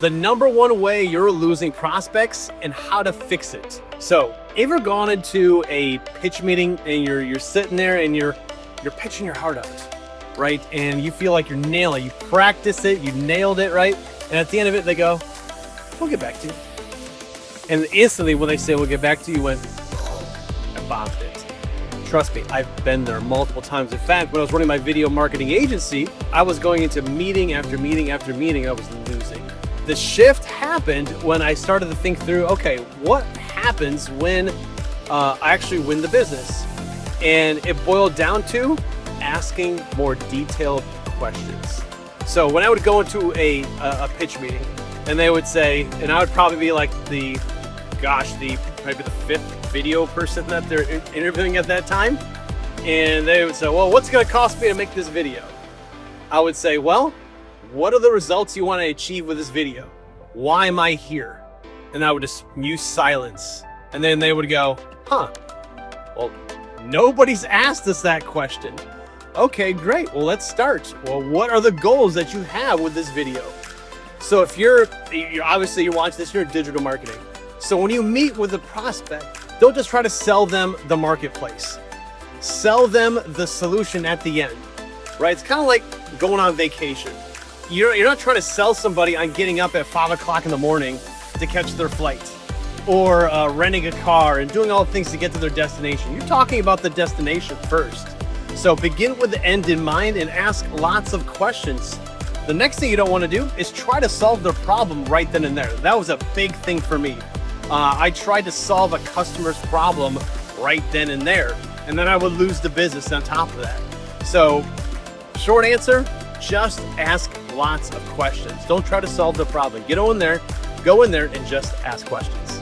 The number one way you're losing prospects and how to fix it. So, ever gone into a pitch meeting and you're sitting there and you're pitching your heart out, right? And you feel like you're nailing it. You practice it, you nailed it, right? And at the end of it, they go, "We'll get back to you." And instantly when they say, "We'll get back to you," went, I bombed it. Trust me, I've been there multiple times. In fact, when I was running my video marketing agency, I was going into meeting after meeting after meeting, I was losing. The shift happened when I started to think through, okay, what happens when I actually win the business? And it boiled down to asking more detailed questions. So when I would go into a pitch meeting and they would say, and I would probably be like maybe the fifth video person that they're interviewing at that time. And they would say, "Well, what's going to cost me to make this video?" I would say, "Well, what are the results you want to achieve with this video? Why am I here?" And I would just use silence. And then they would go, "Well, nobody's asked us that question." "Okay, great. Well, let's start. Well, what are the goals that you have with this video?" So if you're obviously you're watching this, you're in digital marketing. So when you meet with a prospect, don't just try to sell them the marketplace. Sell them the solution at the end, right? It's kind of like going on vacation. You're not trying to sell somebody on getting up at 5 o'clock in the morning to catch their flight, or renting a car and doing all the things to get to their destination. You're talking about the destination first. So begin with the end in mind and ask lots of questions. The next thing you don't want to do is try to solve their problem right then and there. That was a big thing for me. I tried to solve a customer's problem right then and there, and then I would lose the business on top of that. So, short answer, just ask lots of questions. Don't try to solve the problem. Go in there and just ask questions.